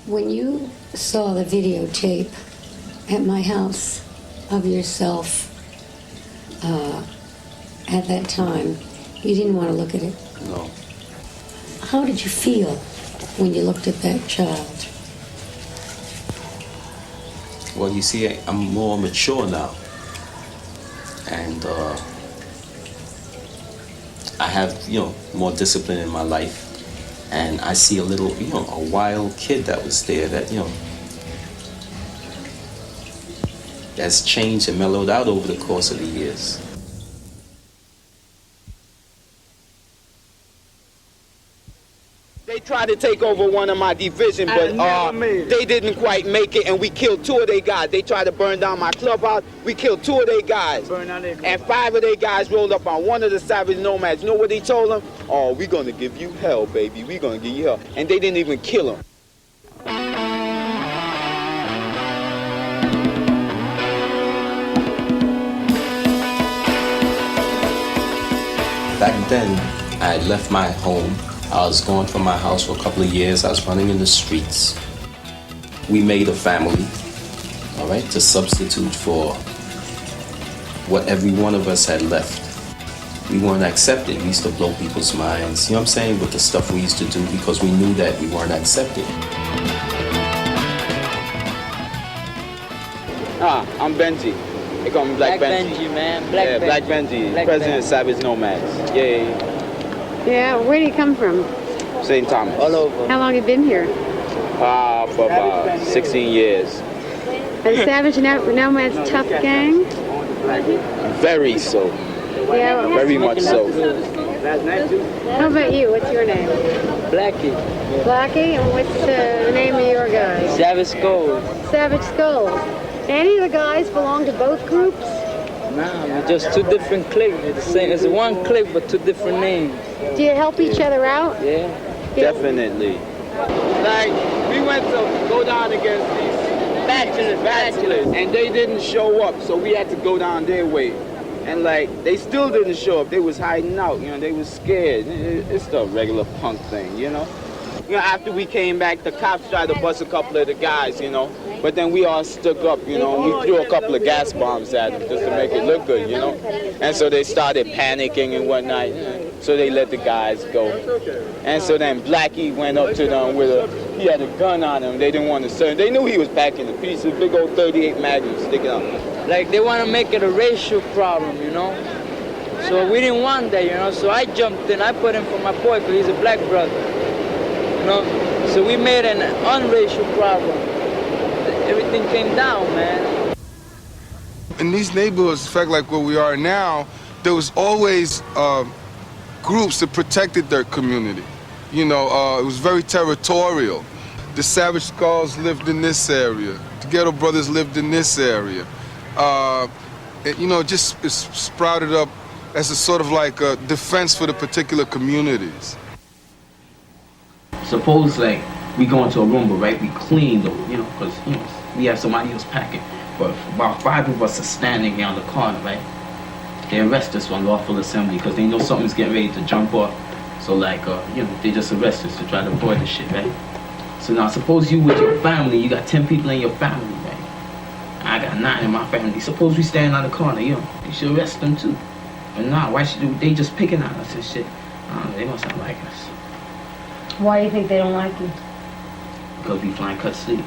When you saw the videotape at my house of yourself at that time, you didn't want to look at it. No. How did you feel when you looked at that child? Well, you see, I'm more mature now. And I have, more discipline in my life. And I see a little, a wild kid that was there that, that's changed and mellowed out over the course of the years. They tried to take over one of my division, but they didn't quite make it, and we killed 2 of their guys. They tried to burn down my clubhouse. We killed 2 of their guys. And 5 of their guys rolled up on one of the savage nomads. You know what they told them? Oh, we're going to give you hell, baby. We're going to give you hell. And they didn't even kill him. Back then, I had left my home. I was gone from my house for a couple of years. I was running in the streets. We made a family, all right, to substitute for what every one of us had left. We weren't accepted. We used to blow people's minds, you know what I'm saying, with the stuff we used to do because we knew that we weren't accepted. I'm Benji. They call me Black Benji, man. Black Benji, Black president Benji. of Savage Nomads. Yeah. Yeah, where do you come from? St. Thomas. All over. How long have you been here? For about 16 years. A Savage Nomads tough gang? Very so. Yeah. Very much so. How about you? What's your name? Blackie. Blackie? And what's the name of your guys? Savage Skull. Savage Skulls. Any of the guys belong to both groups? Nah, we're just 2 different cliques. It's the same. It's one clique, but 2 different names. Do you help each other out? Yeah. Definitely. Like, we went to go down against these bachelors, and they didn't show up, so we had to go down their way. And like, they still didn't show up. They was hiding out, they was scared. It's the regular punk thing, after we came back, the cops tried to bust a couple of the guys, but then we all stuck up, we threw a couple of gas bombs at them just to make it look good, and so they started panicking and whatnot, so they let the guys go. And so then Blackie went up to them he had a gun on him. They didn't want to serve. They knew he was packing the piece, a big old 38 Magnum sticking out. Like, they want to make it a racial problem, So we didn't want that, So I jumped in. I put in for my boy because he's a black brother, So we made an unracial problem. Everything came down, man. In these neighborhoods, in fact, like where we are now, there was always groups that protected their community. It was very territorial. The Savage Skulls lived in this area. The Ghetto Brothers lived in this area. Just sprouted up as a sort of like a defense for the particular communities. Suppose like we go into a room, but right, we clean though, because we have somebody else packing. But about 5 of us are standing here on the corner, right? They arrest us on lawful assembly because they know something's getting ready to jump off. So like, they just arrest us to try to avoid the shit, right? So now suppose you with your family, you got 10 people in your family, right? I got 9 in my family. Suppose we stand on the corner, you should arrest them too. But nah, why should they just picking on us and shit? They must not like us. Why do you think they don't like you? Because we Flyin Cut Sleeves.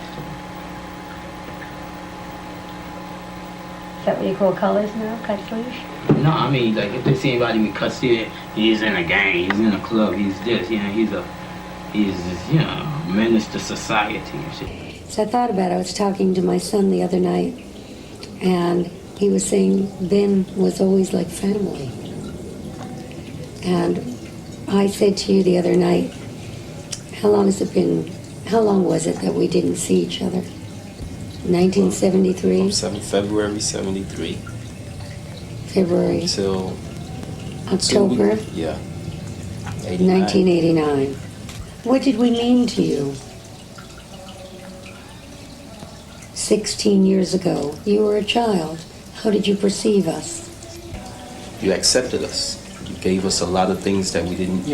Is that what you call colors now? Cut sleeves? No, I mean, like, if they see anybody with cut sleeves, he's in a gang, he's in a club, he's this, he's a menace to society and shit. So I thought about it. I was talking to my son the other night, and he was saying Ben was always like family. And I said to you the other night, how long was it that we didn't see each other? 1973? February 73. February. Until October? Yeah. 1989. What did we mean to you? 16 years ago, you were a child. How did you perceive us? You accepted us. You gave us a lot of things that we didn't,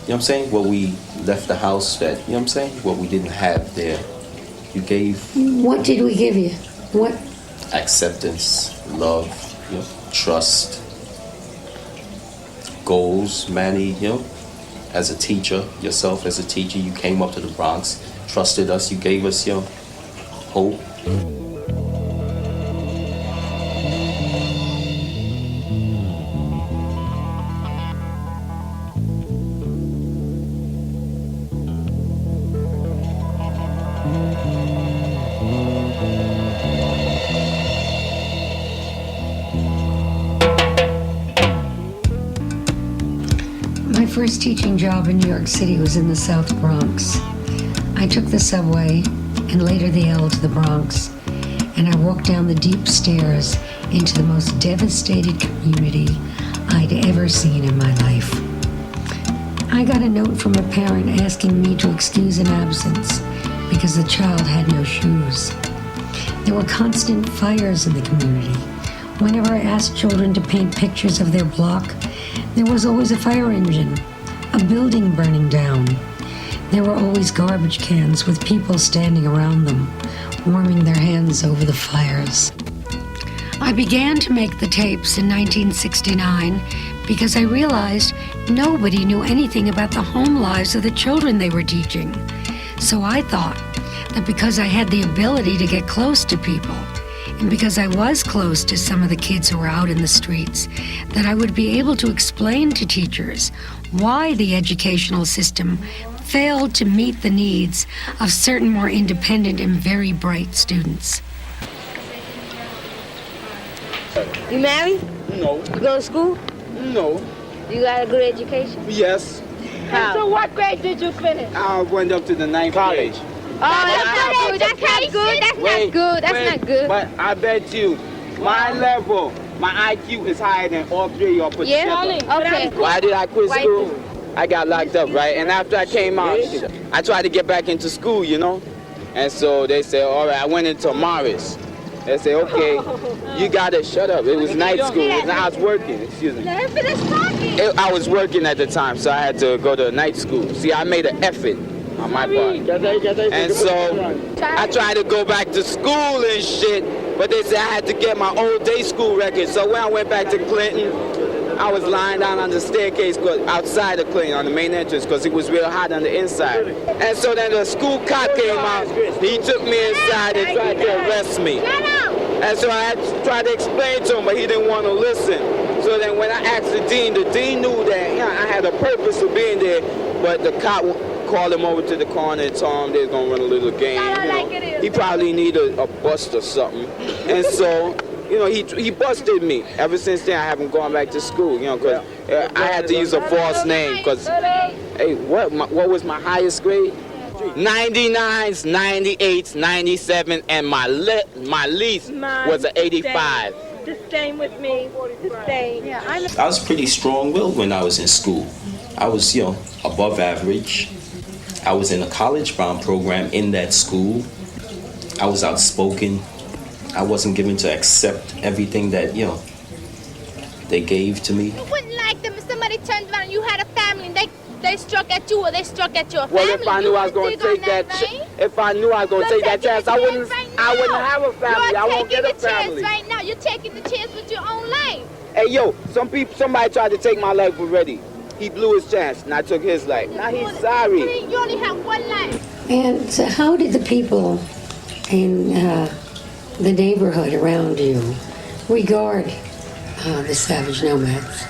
what I'm saying, what we left the house that, you know what I'm saying, what we didn't have there. You gave What did we give you? What? acceptance, love, you know, trust, goals, Manny, you know, as a teacher, yourself as a teacher, you came up to the Bronx, trusted us, you gave us your hope. My first teaching job in New York City was in the South Bronx. I took the subway and later the L to the Bronx, and I walked down the deep stairs into the most devastated community I'd ever seen in my life. I got a note from a parent asking me to excuse an absence because the child had no shoes. There were constant fires in the community. Whenever I asked children to paint pictures of their block, there was always a fire engine, a building burning down. There were always garbage cans with people standing around them, warming their hands over the fires. I began to make the tapes in 1969 because I realized nobody knew anything about the home lives of the children they were teaching. So I thought that because I had the ability to get close to people, and because I was close to some of the kids who were out in the streets, that I would be able to explain to teachers why the educational system failed to meet the needs of certain more independent and very bright students. You married? No, You go to school? no, You got a good education? yes. How? So what grade did you finish? I went up to the 9th grade. Oh, that's not good. That's not good. That's not good. That's not good. But I bet you, my level, my IQ is higher than all three of y'all put Yeah? together. Okay. Why did I quit Why school? I got locked up, right? And after I came out, I tried to get back into school, you know? And so they said, all right, I went into Morris. They said, okay, you gotta shut up. It was night school. I was working, excuse me. Let him finish talking. I was working at the time, so I had to go to night school. See, I made an effort on my part. And so I tried to go back to school and shit, but they said I had to get my old day school record. So when I went back to Clinton, I was lying down on the staircase outside of Clinton on the main entrance because it was real hot on the inside. And so then the school cop came out. He took me inside and tried to arrest me. And so I had to try to explain to him, but he didn't want to listen. So then when I asked the dean knew that I had a purpose of being there, but the cop called him over to the corner and told him they was going to run a little game. He probably needed a bust or something. And so, he busted me. Ever since then, I haven't gone back to school, because I had to use a false name. Because, hey, what was my highest grade? 99s, 98s, 97, and my least was an 85. The same with me. The same. Yeah, I was pretty strong-willed when I was in school. I was, above average. I was in a college-bound program in that school. I was outspoken. I wasn't given to accept everything that, they gave to me. You wouldn't like them if somebody turned around and you had a family and they struck at you or they struck at your family. Well, if I knew I was going to take that chance, I wouldn't have a family. I won't get a family. Right now, you're taking the chance with your own life. Hey, yo, somebody tried to take my life already. He blew his chance, and I took his life. Now he's sorry. You only have one life. And so how did the people in the neighborhood around you regard the savage nomads?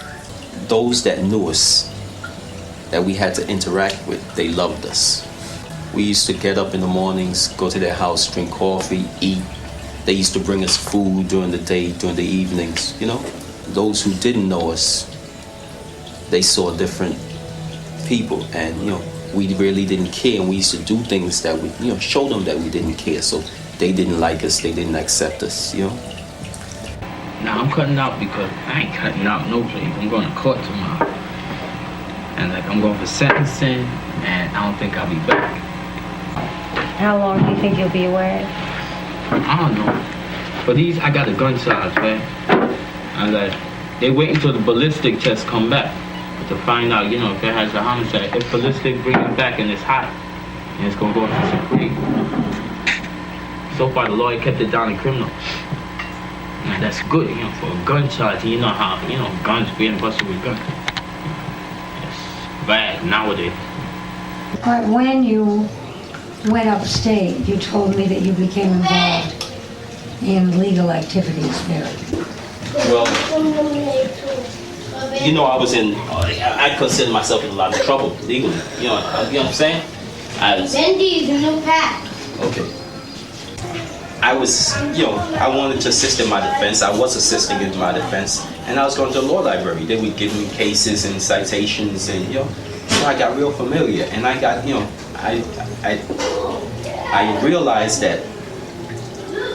Those that knew us, that we had to interact with, they loved us. We used to get up in the mornings, go to their house, drink coffee, eat. They used to bring us food during the day, during the evenings, Those who didn't know us, they saw different people, and, we really didn't care, and we used to do things that would, show them that we didn't care, so they didn't like us, they didn't accept us, Now I'm cutting out because I ain't cutting out no place. I'm going to court tomorrow. And I'm going for sentencing, and I don't think I'll be back. How long do you think you'll be away? I don't know. But I got a gun charge, right? And they wait until the ballistic test come back. to find out, if it has a homicide. If ballistic bring it back and it's hot, and it's gonna go up to Supreme. So far, the lawyer kept it down in criminal. And that's good, for a gun charge. You know how, guns being busted with guns. It's bad nowadays. But when you went upstate, you told me that you became involved in legal activities there. Well, I was in, I consider myself in a lot of trouble legally. You know what I'm saying? Bendy's a new pack. Okay. I was, I wanted to assist in my defense. I was assisting in my defense. And I was going to the law library. They would give me cases and citations and, so I got real familiar. And I got, I realized that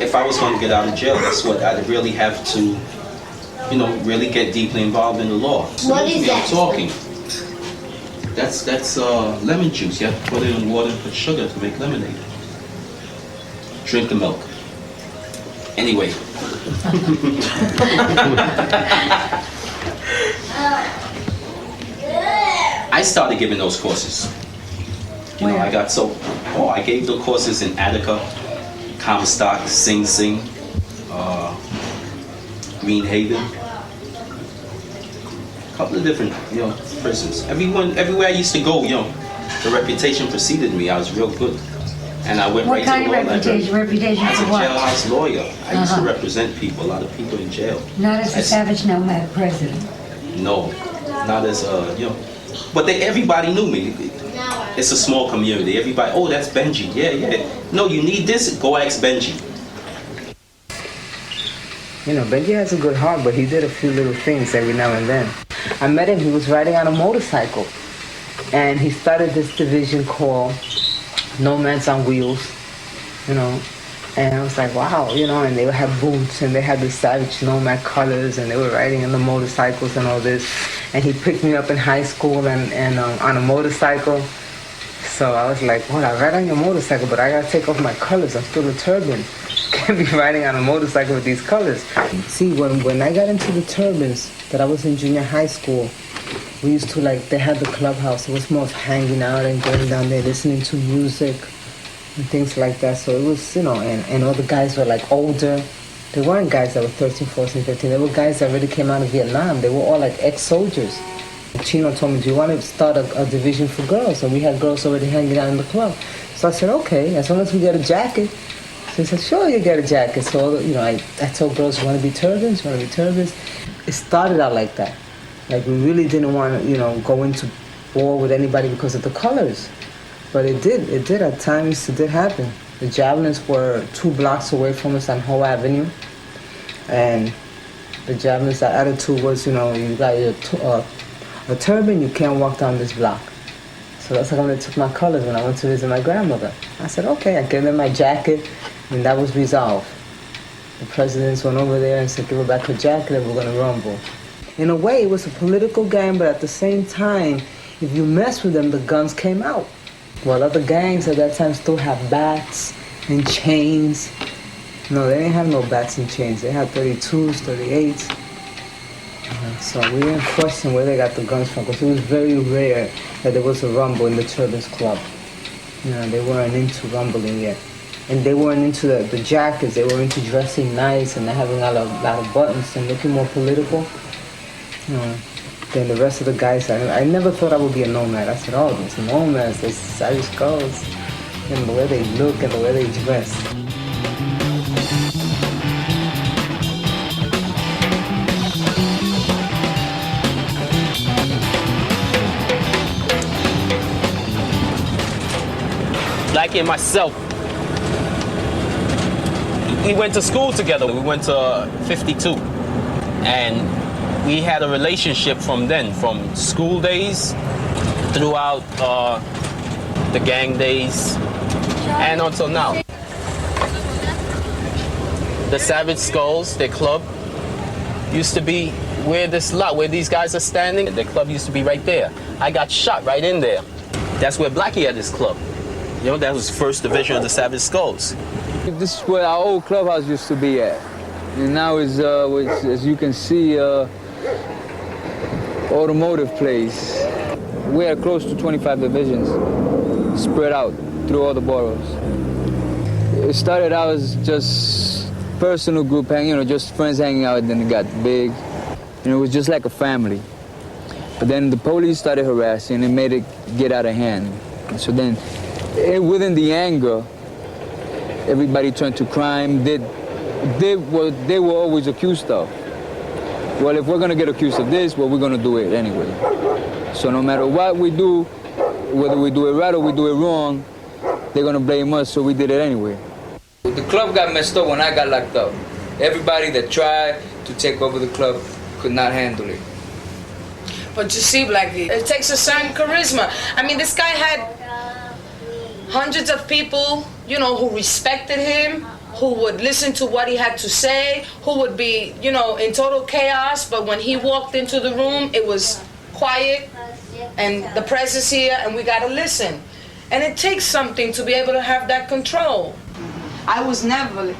if I was going to get out of jail, that's what I'd really have to, really get deeply involved in the law. What is that? I'm talking. That's lemon juice. You have to put it in water and put sugar to make lemonade. Drink the milk. Anyway. I started giving those courses. I gave the courses in Attica, Comstock, Sing Sing, Green Haven. A couple of different, prisons. Everywhere I used to go, the reputation preceded me. I was real good. And I went right to the law library. What kind of reputation As a for what? jailhouse lawyer. I used to represent people, a lot of people in jail. Not as a savage nomad president. No, not as but everybody knew me. It's a small community. Everybody, oh, that's Benji. Yeah. No, you need this. Go ask Benji. Benji has a good heart, but he did a few little things every now and then. I met him. He was riding on a motorcycle, and he started this division called Nomads on Wheels, and I was like, wow, and they would have boots, and they had the savage nomad colors, and they were riding on the motorcycles and all this, and he picked me up in high school and on a motorcycle, so I was like, well, I ride on your motorcycle, but I gotta take off my colors, I'm still a turban, can't be riding on a motorcycle with these colors. See, when I got into the turbans, that I was in junior high school, we used to they had the clubhouse. It was more of hanging out and going down there, listening to music and things like that. So it was, and all the guys were older. They weren't guys that were 13, 14, 15. They were guys that already came out of Vietnam. They were all ex-soldiers. Chino told me, do you want to start a division for girls? And we had girls already hanging out in the club. So I said, okay, as long as we get a jacket. So he said, sure, you get a jacket. So, I told girls, you want to be turbans? You want to be turbans? It started out like that. We really didn't want to, go into war with anybody because of the colors. But it did at times, it did happen. The Javelins were 2 blocks away from us on Hoe Avenue. And the Javelins, the attitude was, you got a turban, you can't walk down this block. So that's how they took my colors when I went to visit my grandmother. I said, okay, I gave them my jacket, and that was resolved. The presidents went over there and said, give her back her jacket and we're going to rumble. In a way, it was a political gang, but at the same time, if you mess with them, the guns came out. Well, other gangs at that time still have bats and chains. No, they didn't have no bats and chains. They had 32s, 38s. So we didn't question where they got the guns from, because it was very rare that there was a rumble in the Turbans Club. They weren't into rumbling yet. And they weren't into the jackets. They were into dressing nice and having a lot of buttons and looking more political. Then the rest of the guys, I never thought I would be a nomad. I said, oh, these nomads, these savage girls, and the way they look and the way they dress. Blackie and myself, we went to school together. We went to 52. And we had a relationship from then, from school days throughout the gang days and until now. The Savage Skulls, their club, used to be where these guys are standing. Their club used to be right there. I got shot right in there. That's where Blackie had his club. That was first division of the Savage Skulls. This is where our old clubhouse used to be at. And now is, as you can see, automotive place. We had close to 25 divisions spread out through all the boroughs. It started out as just personal group hanging, just friends hanging out, and then it got big. And it was just like a family. But then the police started harassing and made it get out of hand. And so then, within the anger, everybody turned to crime. They were always accused of. Well, if we're gonna get accused of this, well, we're gonna do it anyway. So no matter what we do, whether we do it right or we do it wrong, they're gonna blame us, so we did it anyway. The club got messed up when I got locked up. Everybody that tried to take over the club could not handle it. But you see, Blackie, it takes a certain charisma. I mean, this guy had hundreds of people, who respected him, who would listen to what he had to say, who would be, in total chaos. But when he walked into the room, it was quiet, and the press is here, and we gotta listen. And it takes something to be able to have that control. I was never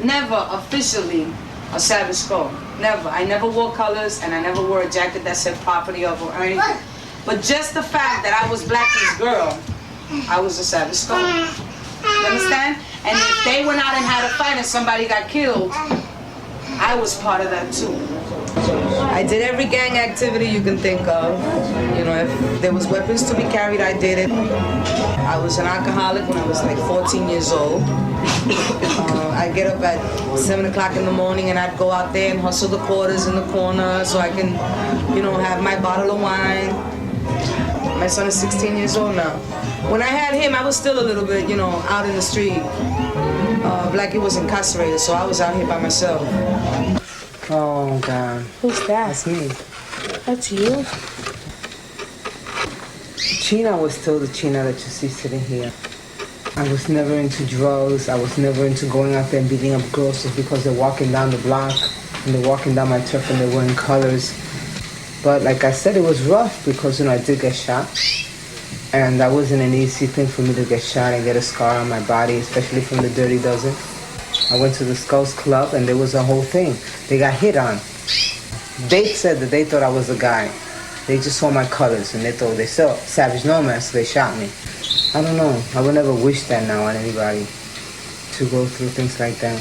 officially a Savage Skull. Never. I never wore colors, and I never wore a jacket that said property of or anything. But just the fact that I was Blackie's girl, I was a Savage Skull. You understand? And if they went out and had a fight and somebody got killed, I was part of that too. I did every gang activity you can think of. If there was weapons to be carried, I did it. I was an alcoholic when I was like 14 years old. I'd get up at 7 o'clock in the morning and I'd go out there and hustle the quarters in the corner so I can, have my bottle of wine. My son is 16 years old now. When I had him, I was still a little bit, out in the street. Blackie was incarcerated, so I was out here by myself. Oh, God. Who's that? That's me. That's you? China was still the China that you see sitting here. I was never into drugs. I was never into going out there and beating up girls just because they're walking down the block and they're walking down my turf and they're wearing colors. But like I said, it was rough because, I did get shot. And that wasn't an easy thing for me to get shot and get a scar on my body, especially from the Dirty Dozen. I went to the Skulls Club and there was a whole thing. They got hit on. They said that they thought I was the guy. They just saw my colors and they thought they saw Savage Nomad, so they shot me. I don't know. I would never wish that now on anybody to go through things like that.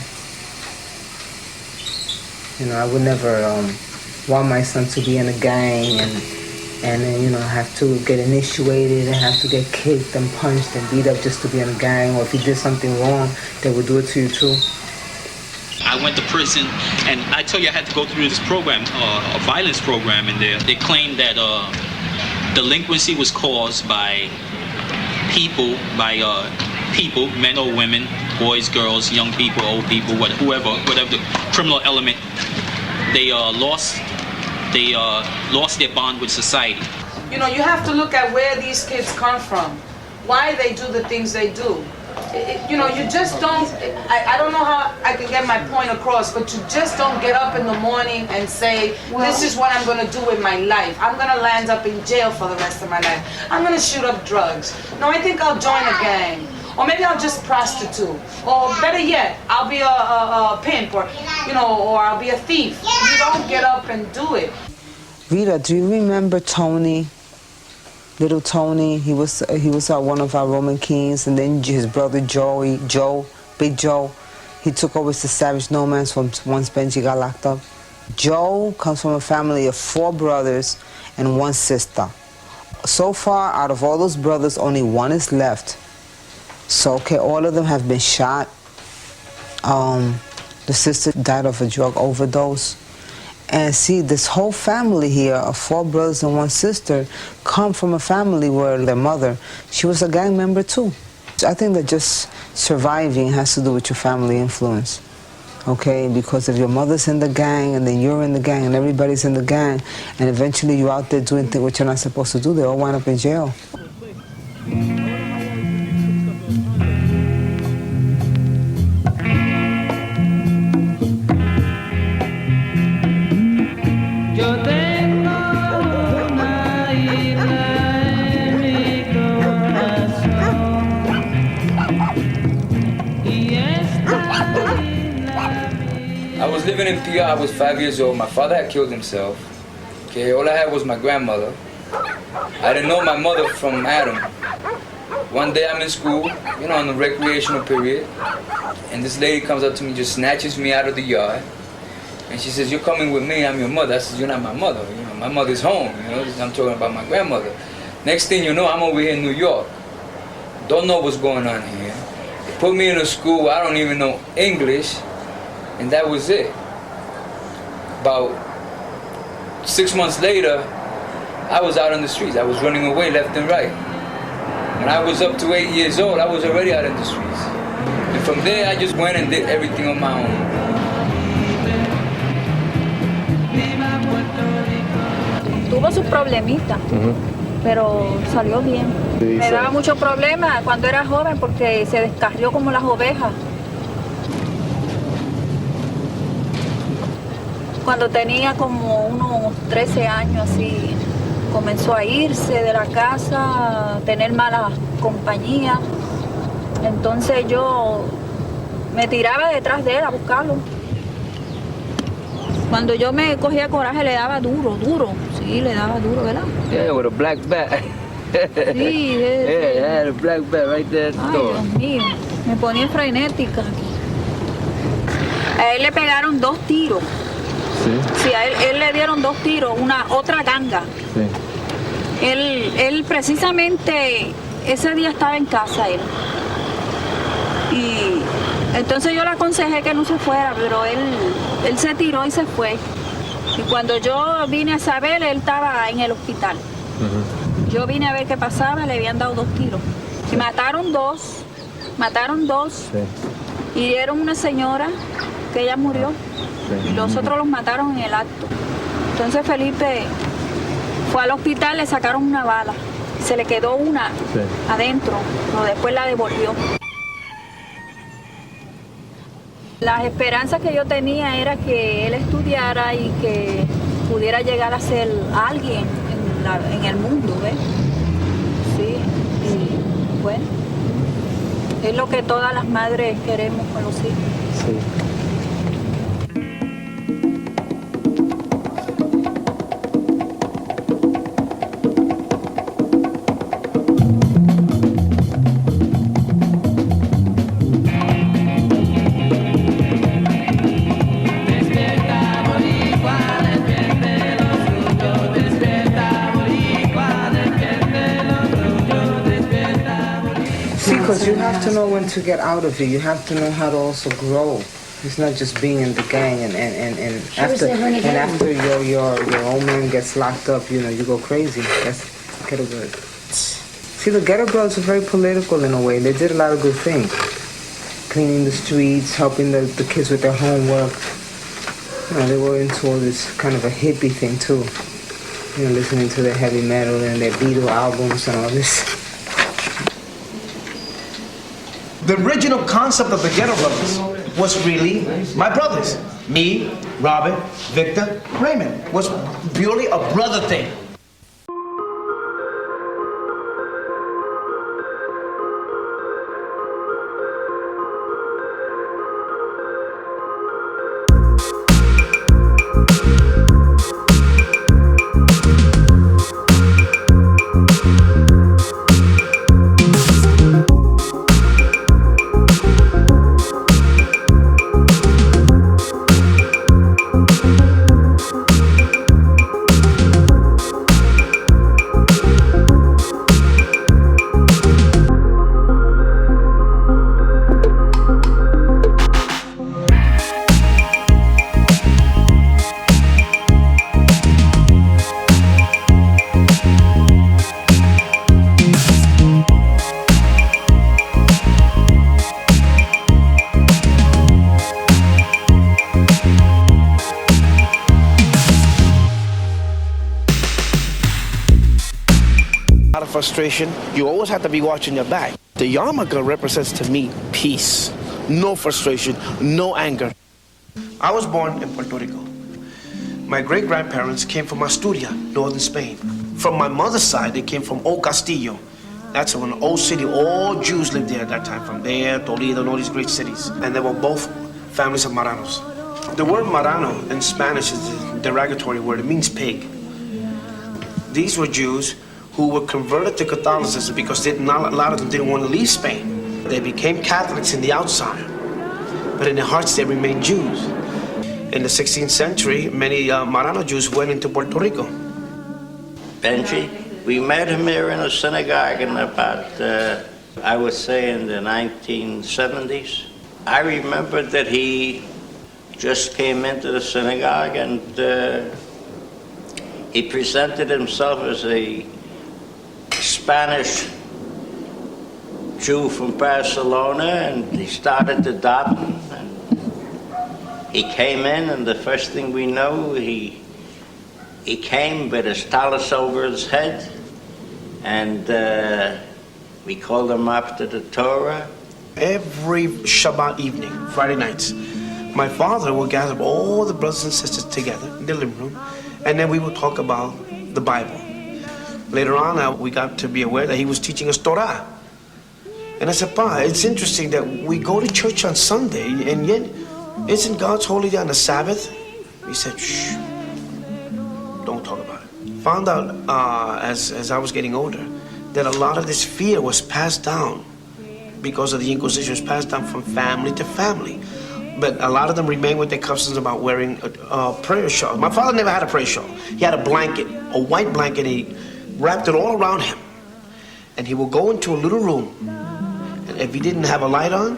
I would never want my son to be in a gang and then, have to get initiated and have to get kicked and punched and beat up just to be in a gang. Or if you did something wrong, they would do it to you too. I went to prison, and I tell you I had to go through this program, a violence program in there. They claimed that delinquency was caused by people, men or women, boys, girls, young people, old people, whatever the criminal element. They lost their bond with society. You have to look at where these kids come from, why they do the things they do. You just don't, I don't know how I can get my point across, but you just don't get up in the morning and say, this is what I'm going to do with my life. I'm going to land up in jail for the rest of my life. I'm going to shoot up drugs. No, I think I'll join a gang. Or maybe I'll just prostitute. Or better yet, I'll be a pimp or I'll be a thief. You don't get up and do it. Rita, do you remember Tony? Little Tony, he was one of our Roman kings, and then his brother Big Joe, he took over the Savage Nomads once Benji got locked up. Joe comes from a family of 4 brothers and 1 sister. So far, out of all those brothers, only 1 is left. So, okay, all of them have been shot. The sister died of a drug overdose. And see, this whole family here of 4 brothers and 1 sister come from a family where their mother, she was a gang member too. I think that just surviving has to do with your family influence, okay? Because if your mother's in the gang and then you're in the gang and everybody's in the gang and eventually you're out there doing things what you're not supposed to do, they all wind up in jail. I was living in PR. I was 5 years old. My father had killed himself. Okay, all I had was my grandmother. I didn't know my mother from Adam. One day I'm in school, you know, on the recreational period, and this lady comes up to me, just snatches me out of the yard, and she says, "You're coming with me, I'm your mother." I said, "You're not my mother, you know, my mother's home, you know, I'm talking about my grandmother." Next thing you know, I'm over here in New York. Don't know what's going on here. They put me in a school, I don't even know English, and that was it. About 6 months later, I was out on the streets. I was running away left and right. When I was up to 8 years old, I was already out in the streets. And from there, I just went and did everything on my own. Tuvo sus problemitas, pero salió bien. Me daba mucho problema cuando era joven porque se descarrió como las ovejas. Cuando tenía como unos 13 años así, comenzó a irse de la casa, a tener mala compañía. Entonces yo me tiraba detrás de él a buscarlo. Cuando yo me cogía coraje le daba duro. Sí, le daba duro, ¿verdad? Yeah, with a black bat. Sí, yeah, had a black bat right there at the door. Dios mío, me ponía frenética. A él le pegaron 2 tiros. Sí, a él le dieron 2 tiros, otra ganga. Sí. Él precisamente ese día estaba en casa él. Y entonces yo le aconsejé que no se fuera, pero él se tiró y se fue. Y cuando yo vine a saber, él estaba en el hospital. Yo vine a ver qué pasaba, le habían dado 2 tiros. Y mataron dos. Sí. Hirieron una señora que ella murió. Sí. Y los otros los mataron en el acto. Entonces Felipe fue al hospital, le sacaron una bala. Se le quedó una adentro, pero después la devolvió. Las esperanzas que yo tenía era que él estudiara y que pudiera llegar a ser alguien en el mundo, ¿ves? Sí, y bueno, es lo que todas las madres queremos con los hijos. Sí. Because you have to know when to get out of it. You have to know how to also grow. It's not just being in the gang and after your old man gets locked up, you know, you go crazy. That's Ghetto Girls. See, the Ghetto Girls are very political in a way. They did a lot of good things. Cleaning the streets, helping the kids with their homework. You know, they were into all this kind of a hippie thing too. You know, listening to their heavy metal and their Beatle albums and all this. The original concept of the Ghetto Brothers was really my brothers. Me, Robert, Victor, Raymond. Was purely a brother thing. Frustration, you always have to be watching your back. The yarmulke represents to me peace, no frustration, no anger. I was born in Puerto Rico. My great-grandparents came from Asturias, northern Spain. From my mother's side, they came from Old Castillo. That's an old city, all Jews lived there at that time, from there, Toledo, and all these great cities. And they were both families of Maranos. The word Marano in Spanish is a derogatory word, it means pig. these were Jews who were converted to Catholicism because a lot of them didn't want to leave Spain. They became Catholics in the outside, but in their hearts they remained Jews. In the 16th century, many Marano Jews went into Puerto Rico. Benji, we met him here in a synagogue in about, I would say, in the 1970s. I remember that he just came into the synagogue and he presented himself as a Spanish Jew from Barcelona, and he started to daven, and he came in, and the first thing we know, he came with his tallis over his head, and we called him after the Torah. Every Shabbat evening, Friday nights, my father would gather all the brothers and sisters together in the living room, and then we would talk about the Bible. Later on, we got to be aware that he was teaching us Torah. And I said, Pa, it's interesting that we go to church on Sunday, and yet, isn't God's holy day on the Sabbath? He said, shh, don't talk about it. Found out as I was getting older that a lot of this fear was passed down because of the Inquisition, was passed down from family to family. But a lot of them remain with their customs about wearing a prayer shawl. My father never had a prayer shawl. He had a blanket, a white blanket. He wrapped it all around him. And he would go into a little room. And if he didn't have a light on,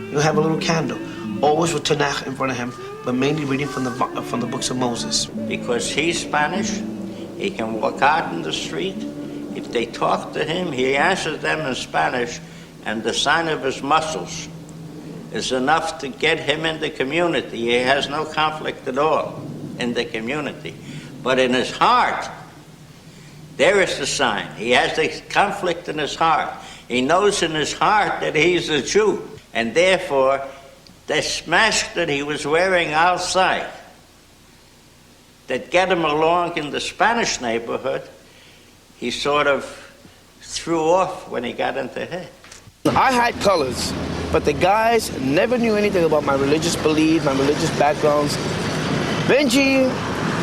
he would have a little candle. Always with Tanakh in front of him, but mainly reading from the books of Moses. Because he's Spanish, he can walk out in the street. If they talk to him, he answers them in Spanish, and the sign of his muscles is enough to get him in the community. He has no conflict at all in the community. But in his heart, there is the sign. He has the conflict in his heart. He knows in his heart that he's a Jew. And therefore, this mask that he was wearing outside, that get him along in the Spanish neighborhood, he sort of threw off when he got into here. I had colors, but the guys never knew anything about my religious belief, my religious backgrounds. Benji,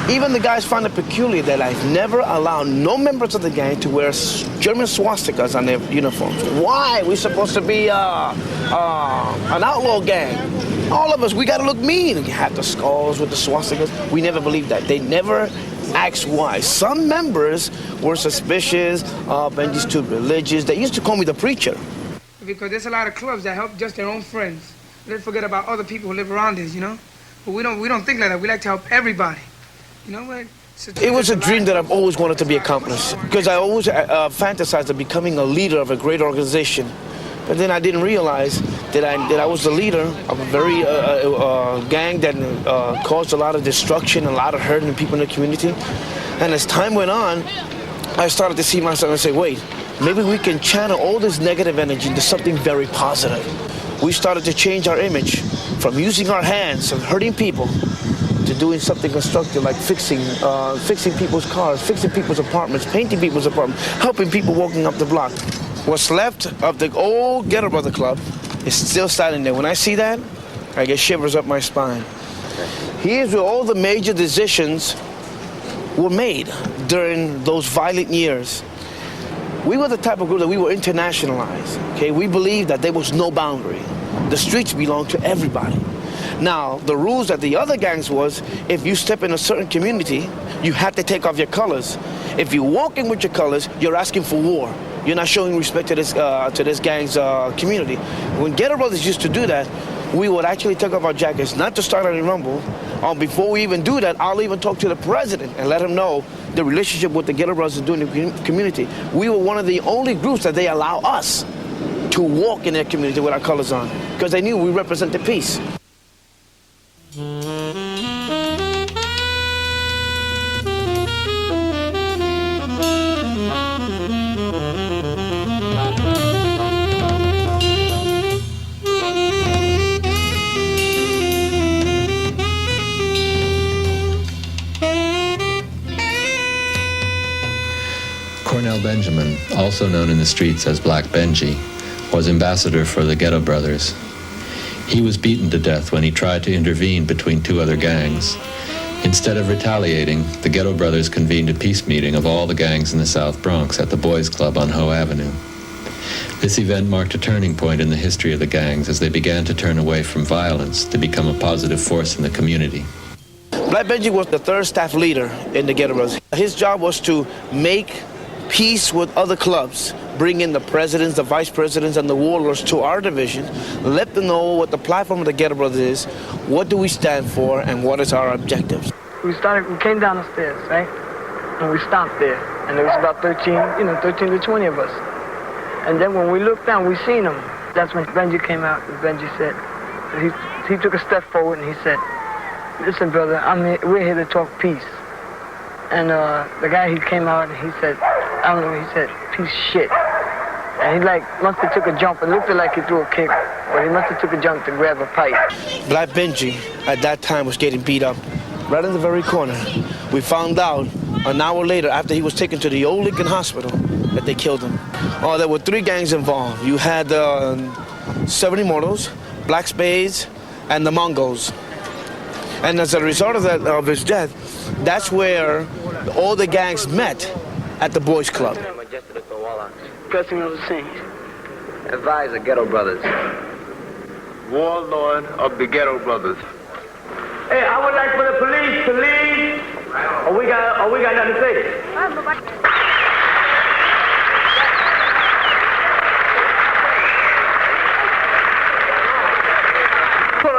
even the guys found it peculiar that I've never allowed no members of the gang to wear German swastikas on their uniforms. Why? We're supposed to be an outlaw gang. All of us, we gotta look mean. We have the skulls with the swastikas. We never believed that. They never asked why. Some members were suspicious. Benji's too religious. They used to call me the preacher. Because there's a lot of clubs that help just their own friends. They forget about other people who live around us, you know? But we don't think like that. We like to help everybody. You know what? It was a dream that I've always wanted to be accomplished, because I always fantasized of becoming a leader of a great organization. But then I didn't realize that I was the leader of a very gang that caused a lot of destruction, a lot of hurt in people in the community. And as time went on, I started to see myself and say, wait, maybe we can channel all this negative energy into something very positive. We started to change our image from using our hands and hurting people to doing something constructive, like fixing people's cars, fixing people's apartments, painting people's apartments, helping people walking up the block. What's left of the old Ghetto Brother Club is still standing there. When I see that, I get shivers up my spine. Here's where all the major decisions were made during those violent years. We were the type of group that we were internationalized, okay? We believed that there was no boundary. The streets belonged to everybody. Now, the rules that the other gangs was, if you step in a certain community, you had to take off your colors. If you walk in with your colors, you're asking for war. You're not showing respect to this gang's community. When Ghetto Brothers used to do that, we would actually take off our jackets, not to start any rumble. Before we even do that, I'll even talk to the president and let him know the relationship with the Ghetto Brothers doing in the community. We were one of the only groups that they allow us to walk in their community with our colors on, because they knew we represented peace. Benjamin, also known in the streets as Black Benji, was ambassador for the Ghetto Brothers. He was beaten to death when he tried to intervene between two other gangs. Instead of retaliating, the Ghetto Brothers convened a peace meeting of all the gangs in the South Bronx at the Boys Club on Hoe Avenue. This event marked a turning point in the history of the gangs as they began to turn away from violence to become a positive force in the community. Black Benji was the third staff leader in the Ghetto Brothers. His job was to make peace with other clubs, bring in the presidents, the vice presidents, and the warlords to our division, let them know what the platform of the Ghetto Brothers is, what do we stand for, and what is our objectives. We came down the stairs, right? And we stopped there. And there was about 13 to 20 of us. And then when we looked down, we seen him. That's when Benji came out, and Benji said, he took a step forward and he said, listen, brother, we're here to talk peace. And the guy, he came out and he said, I don't know, he said, piece of shit. And he must have took a jump. It looked like he threw a kick, but he must have took a jump to grab a pipe. Black Benji, at that time, was getting beat up right in the very corner. We found out an hour later, after he was taken to the old Lincoln Hospital, that they killed him. There were 3 gangs involved. You had 70 Immortals, Black Spades, and the Mongols. And as a result of his death, that's where all the gangs met at the Boys Club. Pressing of the scene. Devise the Ghetto Brothers. Warlord of the Ghetto Brothers. Hey, I would like for the police to leave. Or we got nothing to say.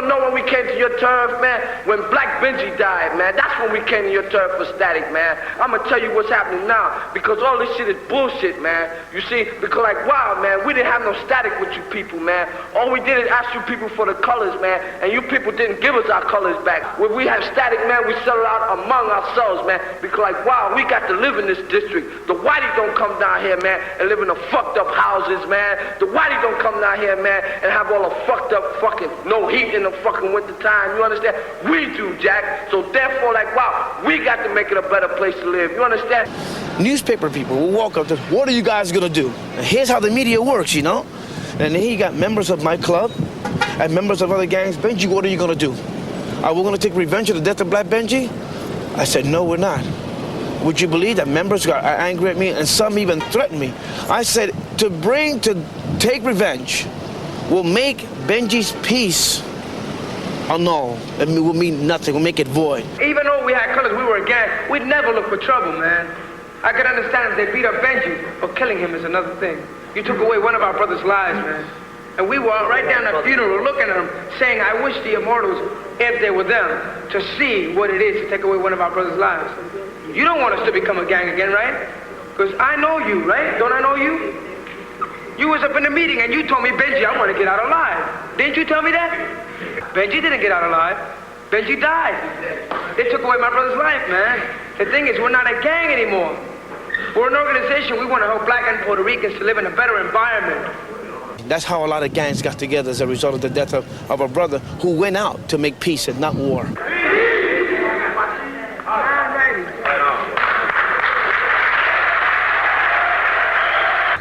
Know when we came to your turf, man, when Black Benji died, man, that's when we came to your turf for Static, man. I'm gonna tell you what's happening now, because all this shit is bullshit, man. You see, because wow, man, we didn't have no Static with you people, man. All we did is ask you people for the colors, man, and you people didn't give us our colors back. When we have Static, man, we settle out among ourselves, man, because wow, we got to live in this district. The whitey don't come down here, man, and live in the fucked up houses, man. The whitey don't come down here, man, and have all the fucked up fucking no heat in the fucking winter time, you understand? We do, Jack. So therefore, wow, we got to make it a better place to live, you understand? Newspaper people will walk up to, what are you guys gonna do? And here's how the media works, you know? And then he got members of my club and members of other gangs. Benji, what are you gonna do? Are we gonna take revenge for the death of Black Benji? I said, no, we're not. Would you believe that members got angry at me and some even threatened me? I said, to take revenge will make Benji's peace no, it will mean nothing. We'll make it void. Even though we had colors, we were a gang, we'd never look for trouble, man. I could understand if they beat up Benji, but killing him is another thing. You took away one of our brothers' lives, man. And we were right down at the funeral looking at him, saying, I wish the Immortals, if they were them, to see what it is to take away one of our brothers' lives. You don't want us to become a gang again, right? Because I know you, right? Don't I know you? You was up in the meeting and you told me, Benji, I want to get out alive. Didn't you tell me that? Benji didn't get out alive. Benji died. They took away my brother's life, man. The thing is, we're not a gang anymore. We're an organization. We want to help black and Puerto Ricans to live in a better environment. That's how a lot of gangs got together as a result of the death of a brother who went out to make peace and not war.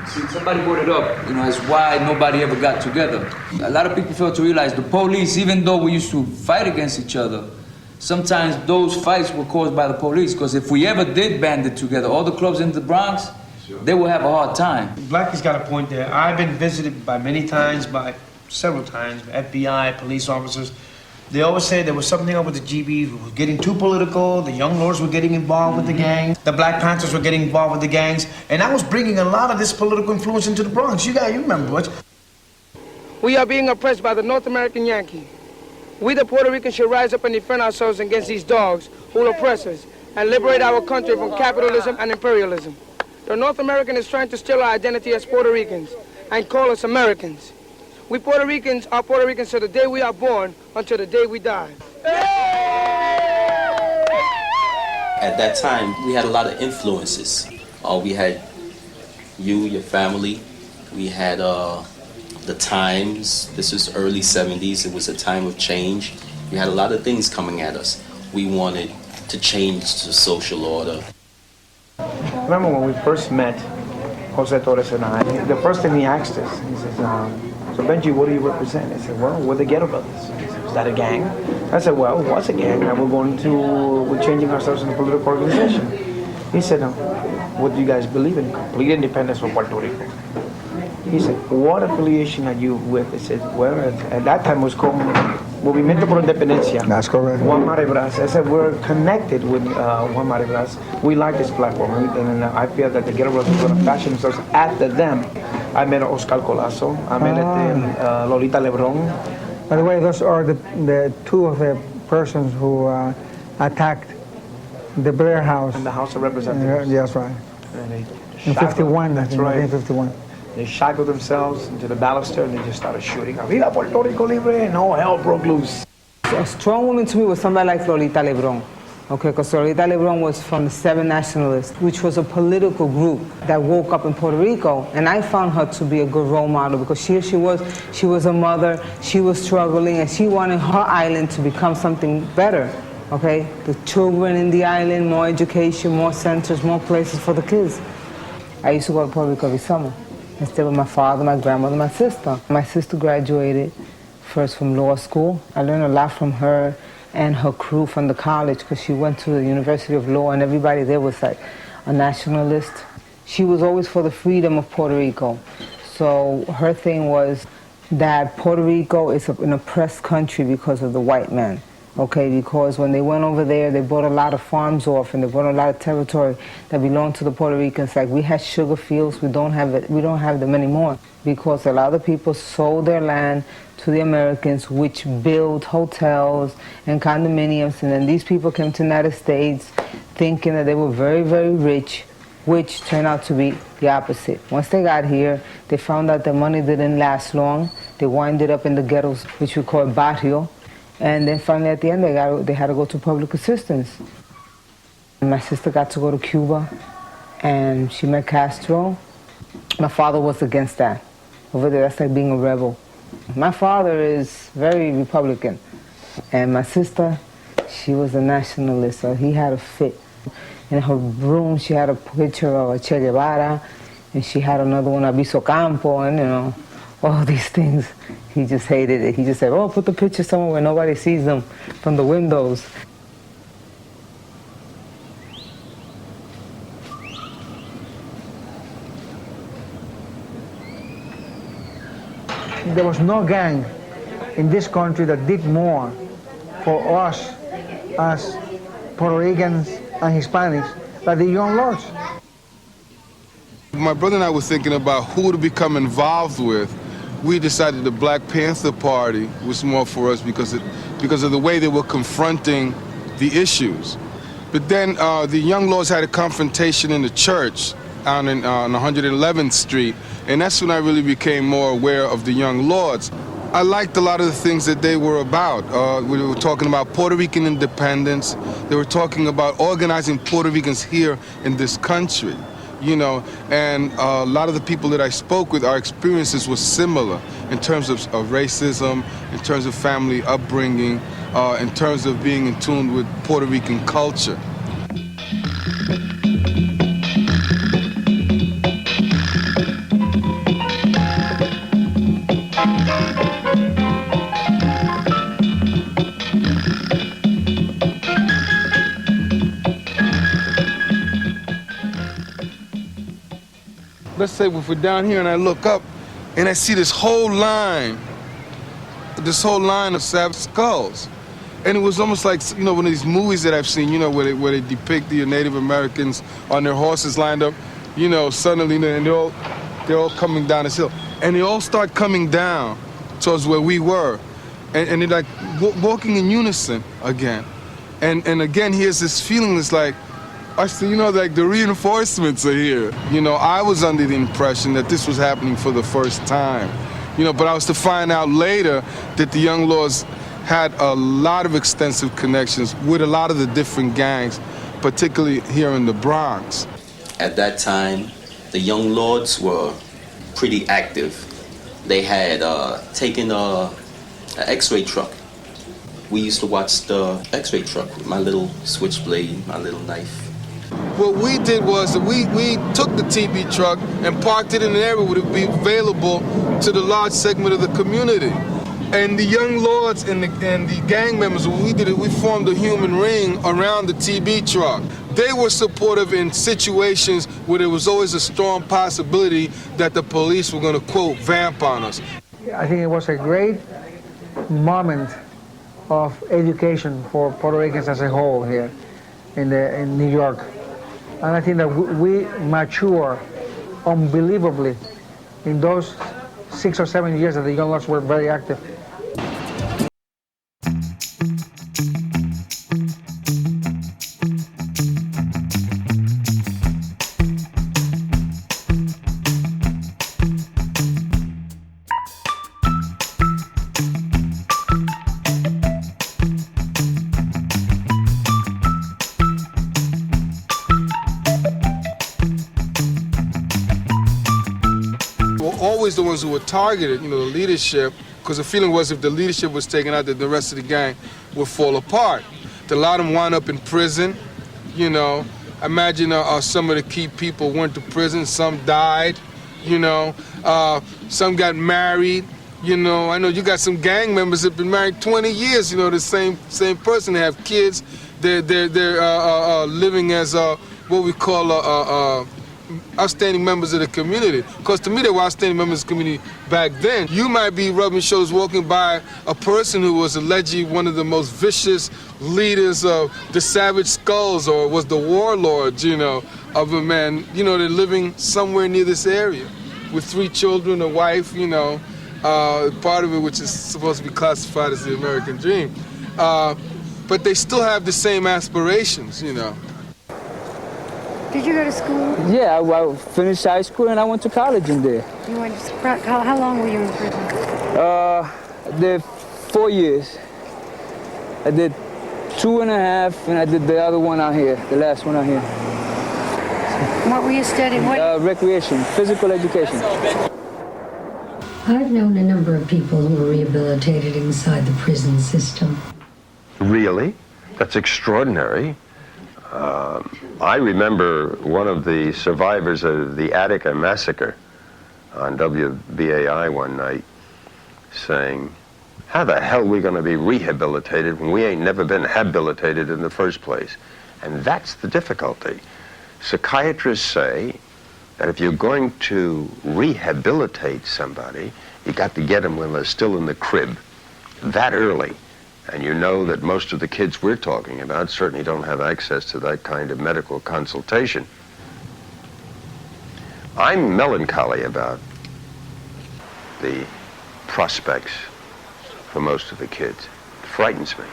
See, somebody brought it up, as why nobody ever got together. A lot of people fail to realize the police, even though we used to fight against each other, sometimes those fights were caused by the police, because if we ever did band it together, all the clubs in the Bronx, they will have a hard time. Blackie's got a point there. I've been visited by several times, FBI, police officers. They always say there was something up with the GBs. We were getting too political. The young lords were getting involved with the gangs. The Black Panthers were getting involved with the gangs. And I was bringing a lot of this political influence into the Bronx. You remember, Butch. We are being oppressed by the North American Yankee. We, the Puerto Ricans, should rise up and defend ourselves against these dogs who will oppress us and liberate our country from capitalism and imperialism. The North American is trying to steal our identity as Puerto Ricans and call us Americans. We Puerto Ricans are Puerto Ricans till the day we are born until the day we die. At that time, we had a lot of influences. We had you, your family. We had the times. This was early 70s. It was a time of change. We had a lot of things coming at us. We wanted to change the social order. Remember when we first met, Jose Torres and I, the first thing he asked us, he says, so Benji, what do you represent? I said, well, we're the Ghetto Brothers. Is that a gang? I said, well, what's a gang? And we're changing ourselves into a political organization. He said, no, what do you guys believe in? Complete independence from Puerto Rico. He said, what affiliation are you with? I said, well, at that time it was called Movimiento por Independencia. That's correct. Juan Maribras. I said, we're connected with Juan Maribras. We like this platform. And I feel that the Ghetto Brothers are going to fashion themselves after them. I met Oscar Colasso. I met Lolita Lebron. By the way, those are the two of the persons who attacked the Blair House. And the House of Representatives. That's right. In 51, that's right. 1951. They shackled themselves into the baluster and they just started shooting. Viva Puerto Rico Libre! And all hell broke loose. A strong woman to me was somebody like Lolita Lebron. Okay, because Rita Lebron was from the Seven Nationalists, which was a political group that woke up in Puerto Rico, and I found her to be a good role model because she was a mother, she was struggling, and she wanted her island to become something better, okay? The children in the island, more education, more centers, more places for the kids. I used to go to Puerto Rico every summer and stay with my father, my grandmother, my sister. My sister graduated first from law school. I learned a lot from her and her crew from the college because she went to the University of Law and everybody there was like a nationalist. She was always for the freedom of Puerto Rico. So her thing was that Puerto Rico is an oppressed country because of the white man. Okay, because when they went over there, they bought a lot of farms off and they bought a lot of territory that belonged to the Puerto Ricans. Like we had sugar fields, we don't have them anymore because a lot of people sold their land to the Americans, which built hotels and condominiums, and then these people came to the United States thinking that they were very, very rich, which turned out to be the opposite. Once they got here, they found out their money didn't last long. They winded up in the ghettos, which we call barrio, and then finally at the end they had to go to public assistance. And my sister got to go to Cuba, and she met Castro. My father was against that. Over there, that's like being a rebel. My father is very Republican, and my sister, she was a nationalist, so he had a fit. In her room, she had a picture of a Che Guevara, and she had another one, Aviso Campo, and you know, all these things. He just hated it. He just said, oh, put the picture somewhere where nobody sees them from the windows. There was no gang in this country that did more for us as Puerto Ricans and Hispanics than the Young Lords. My brother and I were thinking about who to become involved with. We decided the Black Panther Party was more for us because of the way they were confronting the issues. But then the Young Lords had a confrontation in the church on 111th Street, and that's when I really became more aware of the Young Lords. I liked a lot of the things that they were about. We were talking about Puerto Rican independence. They were talking about organizing Puerto Ricans here in this country, you know, and a lot of the people that I spoke with, our experiences were similar in terms of racism, in terms of family upbringing, in terms of being in tune with Puerto Rican culture. Let's say if we're down here and I look up and I see this whole line of savage skulls. And it was almost like, you know, one of these movies that I've seen, you know, where they depict the Native Americans on their horses lined up, you know, suddenly, and they're all coming down this hill. And they all start coming down towards where we were. And they're like walking in unison again. And again, here's this feeling that's like, you know, like the reinforcements are here. You know, I was under the impression that this was happening for the first time. You know, but I was to find out later that the Young Lords had a lot of extensive connections with a lot of the different gangs, particularly here in the Bronx. At that time, the Young Lords were pretty active. They had taken an X-ray truck. We used to watch the X-ray truck with my little switchblade, my little knife. What we did was that we took the TB truck and parked it in an area where it would be available to the large segment of the community. And the young lords and the gang members, when we did it, we formed a human ring around the TB truck. They were supportive in situations where there was always a strong possibility that the police were going to, quote, vamp on us. I think it was a great moment of education for Puerto Ricans as a whole here in New York. And I think that we mature unbelievably in those 6 or 7 years that the Young Lords were very active. Always the ones who were targeted, you know, the leadership, because the feeling was if the leadership was taken out, that the rest of the gang would fall apart. A lot of them wound up in prison, you know. Imagine some of the key people went to prison, some died, you know. Some got married, you know. I know you got some gang members that have been married 20 years, you know, the same person. They have kids. They're living as what we call outstanding members of the community. Because to me, they were outstanding members of the community back then. You might be rubbing shoulders walking by a person who was allegedly one of the most vicious leaders of the Savage Skulls, or was the warlord, you know, of a man. You know, they're living somewhere near this area with 3 children, a wife, you know, part of it which is supposed to be classified as the American dream. But they still have the same aspirations, you know. Did you go to school? Yeah, I finished high school and I went to college in there. You went to, how long were you in prison? I did 4 years. I did 2.5, and I did the other one out here, the last one out here. What were you studying? Recreation, physical education. I've known a number of people who were rehabilitated inside the prison system. Really? That's extraordinary. I remember one of the survivors of the Attica massacre on WBAI one night saying, how the hell are we going to be rehabilitated when we ain't never been habilitated in the first place? And that's the difficulty. Psychiatrists say that if you're going to rehabilitate somebody, you got to get them when they're still in the crib, that early. And you know that most of the kids we're talking about certainly don't have access to that kind of medical consultation. I'm melancholy about the prospects for most of the kids. It frightens me.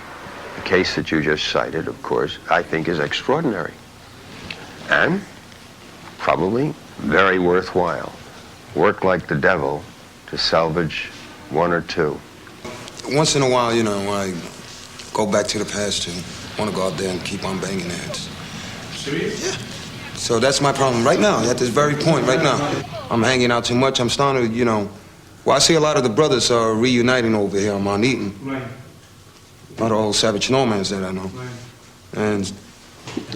The case that you just cited, of course, I think is extraordinary. And probably very worthwhile. Work like the devil to salvage 1 or 2. Once in a while, you know, I go back to the past too. Want to go out there and keep on banging heads. Serious? Yeah. So that's my problem right now, at this very point right now. I'm hanging out too much. I'm starting to, you know, well, I see a lot of the brothers are reuniting over here on Mount Eaton. Right. A lot of old Savage Nomans that I know. Right. And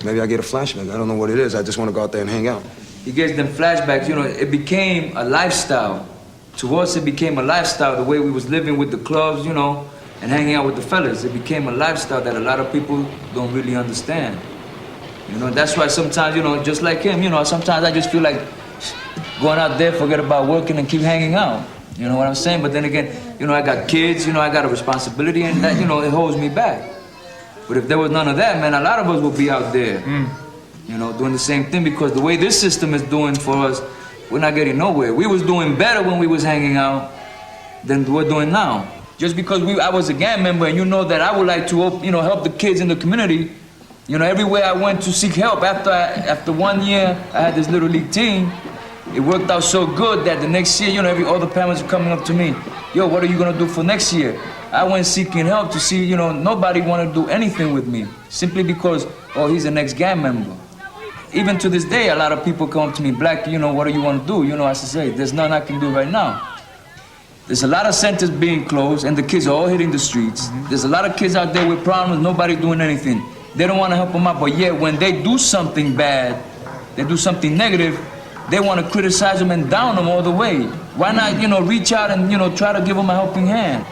maybe I get a flashback. I don't know what it is. I just want to go out there and hang out. He gets them flashbacks, you know, it became a lifestyle. To us, it became a lifestyle, the way we was living with the clubs, you know, and hanging out with the fellas. It became a lifestyle that a lot of people don't really understand. You know, that's why sometimes, you know, just like him, you know, sometimes I just feel like going out there, forget about working and keep hanging out. You know what I'm saying? But then again, you know, I got kids, you know, I got a responsibility, and that, you know, it holds me back. But if there was none of that, man, a lot of us would be out there, you know, doing the same thing, because the way this system is doing for us, we're not getting nowhere. We was doing better when we was hanging out than we're doing now. Just because I was a gang member, and you know that I would like to, you know, help the kids in the community. You know, everywhere I went to seek help, after 1 year, I had this little league team. It worked out so good that the next year, you know, all the parents were coming up to me, yo, what are you gonna do for next year? I went seeking help to see, you know, nobody wanted to do anything with me, simply because, oh, he's an ex-gang member. Even to this day, a lot of people come to me, Black, you know, what do you want to do? You know, I say, there's nothing I can do right now. There's a lot of centers being closed, and the kids are all hitting the streets. There's a lot of kids out there with problems, nobody doing anything. They don't want to help them out, but yet when they do something bad, they do something negative, they want to criticize them and down them all the way. Why not, you know, reach out and, you know, try to give them a helping hand?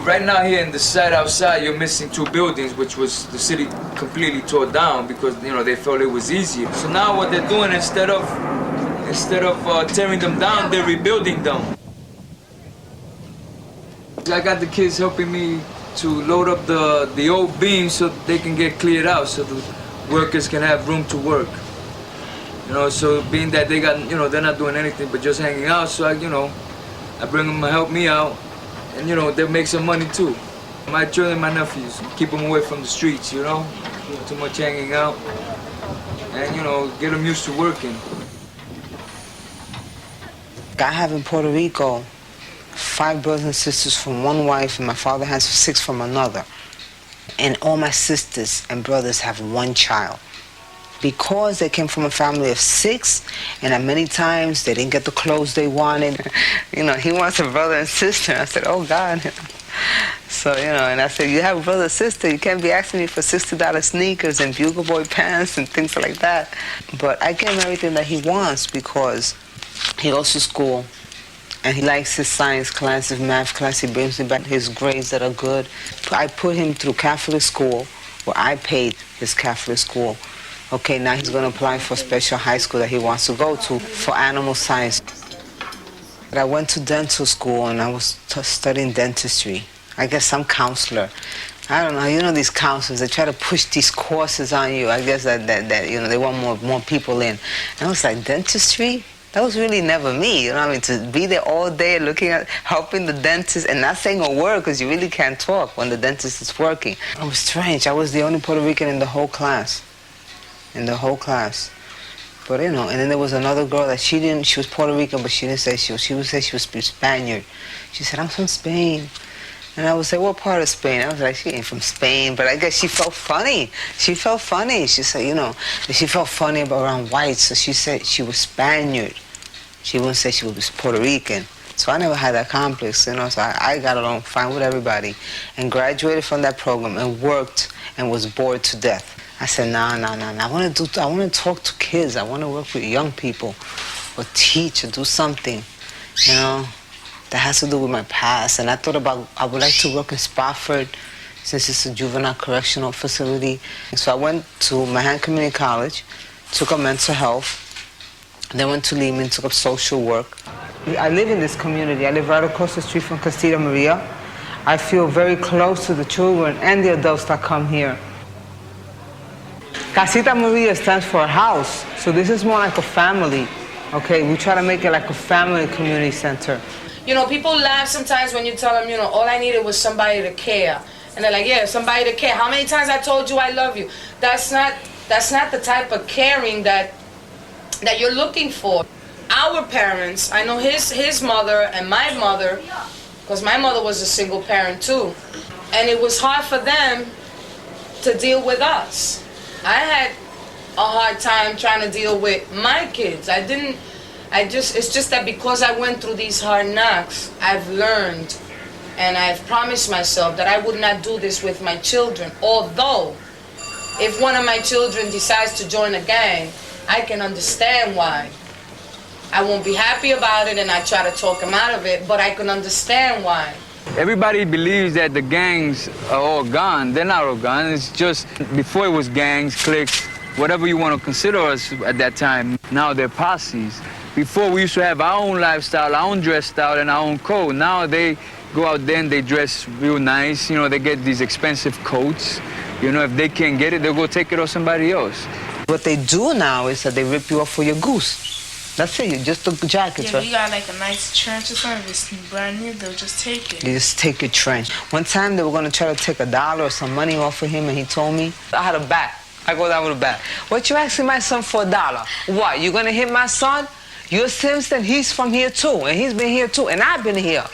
Right now here in the side outside, you're missing 2 buildings, which was the city completely tore down because, you know, they felt it was easier. So now what they're doing, instead of tearing them down, they're rebuilding them. I got the kids helping me to load up the old beams so they can get cleared out so the workers can have room to work. You know, so being that they got, you know, they're not doing anything but just hanging out, so I bring them to help me out, and, you know, they make some money too. My children, my nephews, keep them away from the streets, you know, too much hanging out, and, you know, get them used to working. I have in Puerto Rico 5 brothers and sisters from one wife, and my father has 6 from another. And all my sisters and brothers have 1 child. Because they came from a family of 6, and many times they didn't get the clothes they wanted. You know, he wants a brother and sister. I said, oh God. So, you know, and I said, you have a brother and sister, you can't be asking me for $60 sneakers and Bugle Boy pants and things like that. But I give him everything that he wants because he goes to school and he likes his science class, his math class. He brings me back his grades that are good. I put him through Catholic school where I paid his Catholic school. Okay, now he's going to apply for special high school that he wants to go to for animal science. But I went to dental school and I was studying dentistry. I guess some counselor. I don't know, you know these counselors, they try to push these courses on you. I guess that you know, they want more people in. And I was like, dentistry? That was really never me, you know what I mean? To be there all day looking at, helping the dentist and not saying a word because you really can't talk when the dentist is working. It was strange. I was the only Puerto Rican in the whole class. In the whole class. But, you know, and then there was another girl that she was Puerto Rican, but she didn't say she would say she was Spaniard. She said, I'm from Spain. And I would say, what part of Spain? I was like, she ain't from Spain, but I guess she felt funny. She felt funny. She said, you know, she felt funny around whites, so she said she was Spaniard. She wouldn't say she was Puerto Rican. So I never had that complex, you know, so I got along fine with everybody and graduated from that program and worked and was bored to death. I said, nah. I want to talk to kids. I want to work with young people or teach or do something, you know, that has to do with my past. And I thought about, I would like to work in Spofford since it's a juvenile correctional facility. So I went to Manhattan Community College, took up mental health, then went to Lehman, took up social work. I live in this community. I live right across the street from Castilla Maria. I feel very close to the children and the adults that come here. Casita Maria stands for a house, so this is more like a family, okay? We try to make it like a family community center. You know, people laugh sometimes when you tell them, you know, all I needed was somebody to care. And they're like, yeah, somebody to care. How many times I told you I love you? That's not the type of caring that you're looking for. Our parents, I know his mother and my mother, because my mother was a single parent too, and it was hard for them to deal with us. I had a hard time trying to deal with my kids. It's just that because I went through these hard knocks, I've learned and I've promised myself that I would not do this with my children. Although, if one of my children decides to join a gang, I can understand why. I won't be happy about it and I try to talk him out of it, but I can understand why. Everybody believes that the gangs are all gone. They're not all gone. It's just before it was gangs, cliques, whatever you want to consider us at that time. Now they're posses. Before we used to have our own lifestyle, our own dress style, and our own code. Now they go out there and they dress real nice. You know, they get these expensive coats. You know, if they can't get it, they'll go take it off somebody else. What they do now is that they rip you off for your goose. That's it, you just took the jackets, yeah, right? You got like a nice trench or something, it's brand new, they'll just take it. You just take your trench. One time they were gonna try to take $1 or some money off of him and he told me, I had a bat. I go down with a bat. What you asking my son for $1? What, you gonna hit my son? You're Simpson, he's from here too, and he's been here too, and I've been here.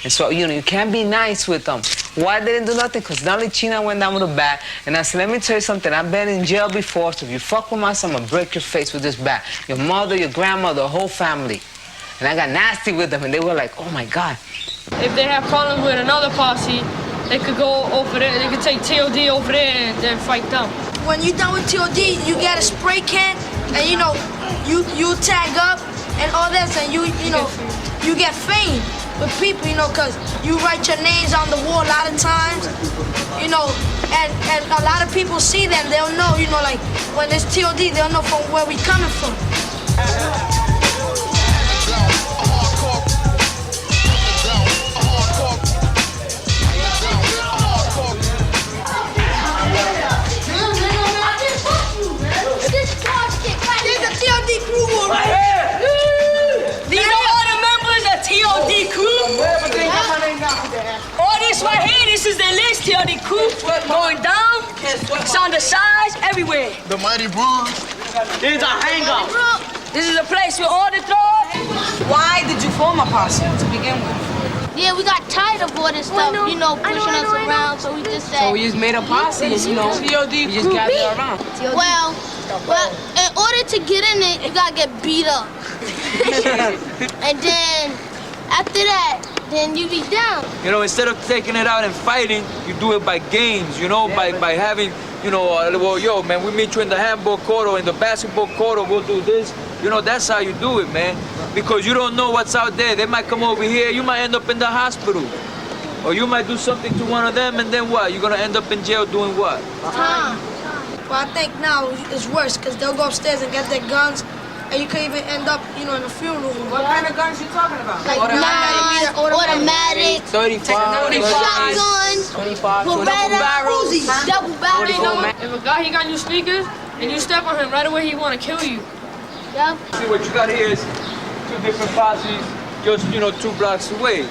And so, you know, you can't be nice with them. Why they didn't do nothing? Because Nolly China went down with a bat, and I said, let me tell you something, I've been in jail before, so if you fuck with my son, I'm gonna break your face with this bat. Your mother, your grandmother, the whole family. And I got nasty with them, and they were like, oh my God. If they have problems with another posse, they could go over there, they could take TOD over there and then fight them. When you're done with TOD, you get a spray can, and you know, you tag up and all that, and you know, you get fame. with people, you know, because you write your names on the wall a lot of times, you know, and a lot of people see them, they'll know, you know, like when it's TOD, they'll know from where we coming from. These are all the members of TOD crew. All this right here, this is the list, TOD crew. Going down, it's on the sides, everywhere. The mighty Bronx. This is our hangout. This is a place where all the thought. Why did you form a posse to begin with? Yeah, we got tired of all this stuff, you know, pushing us around, so we just said... So we just made a posse, you know, we just gathered around. Well, in order to get in it, you gotta get beat up. And then, after that, then you be down. You know, instead of taking it out and fighting, you do it by games, you know, by having, you know, well, yo, man, we meet you in the handball court or in the basketball court, or we'll do this. You know, that's how you do it, man. Because you don't know what's out there. They might come over here, you might end up in the hospital. Or you might do something to one of them, and then what? You're gonna end up in jail doing what? Time. Well, I think now it's worse, because they'll go upstairs and get their guns, and you could even end up, you know, in a funeral home. What kind of guns you talking about? Like automatic, 35, shotguns, 25, double barrels. If a guy, he got new sneakers, and you step on him, right away he want to kill you. Yep. See, what you got here is two different posses, just, you know, 2 blocks away.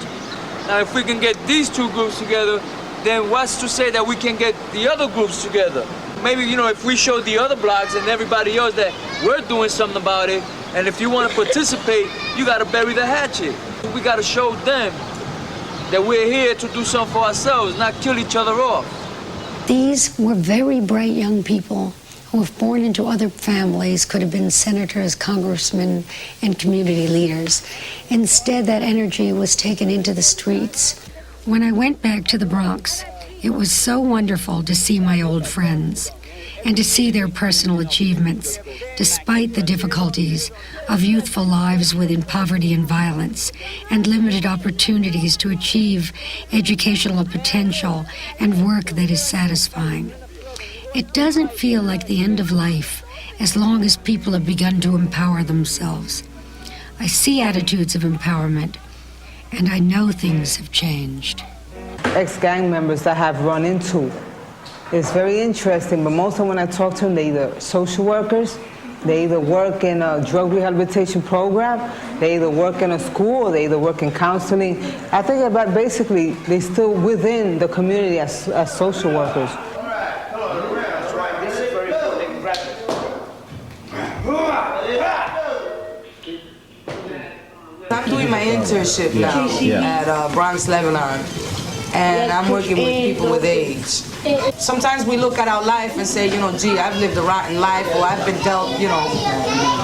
Now, if we can get these two groups together, then what's to say that we can get the other groups together? Maybe, you know, if we show the other blocks and everybody else that we're doing something about it, and if you want to participate, you got to bury the hatchet. We got to show them that we're here to do something for ourselves, not kill each other off. These were very bright young people who, if born into other families, could have been senators, congressmen, and community leaders. Instead, that energy was taken into the streets. When I went back to the Bronx, it was so wonderful to see my old friends and to see their personal achievements, despite the difficulties of youthful lives within poverty and violence and limited opportunities to achieve educational potential and work that is satisfying. It doesn't feel like the end of life as long as people have begun to empower themselves. I see attitudes of empowerment, and I know things have changed. Ex-gang members that have run into. It's very interesting, but most of when I talk to them, they're either social workers, they either work in a drug rehabilitation program, they either work in a school, or they either work in counseling. I think about basically they're still within the community as social workers. I'm doing my internship now at Bronx Lebanon, and I'm working with people with AIDS. Sometimes we look at our life and say, you know, gee, I've lived a rotten life, or I've been dealt, you know,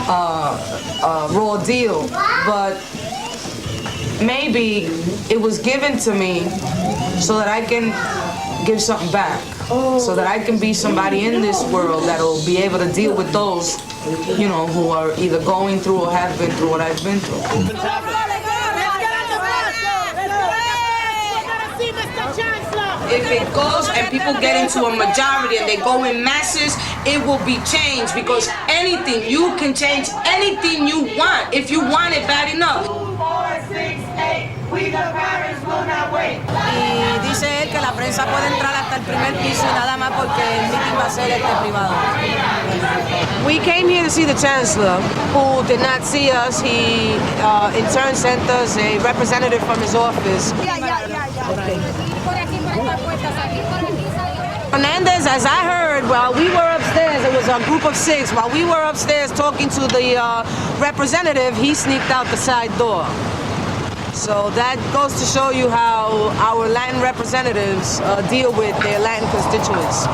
a raw deal. But maybe it was given to me so that I can give something back, so that I can be somebody in this world that'll be able to deal with those, you know, who are either going through or have been through what I've been through. If it goes and people get into a majority and they go in masses, it will be changed, because anything, you can change anything you want if you want it bad enough. 2, 4, 6, 8, we the parents will not wait. Y dice él que la prensa puede entrar hasta el primer piso y nada más porque el meeting va a ser privado. We came here to see the chancellor, who did not see us. He in turn sent us a representative from his office. Hernandez, as I heard, while we were upstairs, it was a group of 6. While we were upstairs talking to the representative, he sneaked out the side door. So that goes to show you how our Latin representatives deal with their Latin constituents.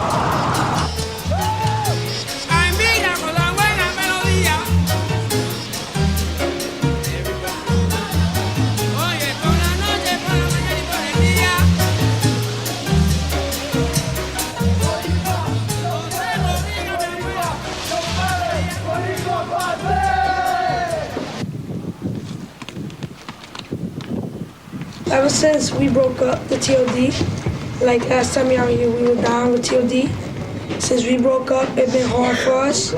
Ever since we broke up the TOD, like last time y'all were here, we were down with TOD. Since we broke up, it's been hard for us.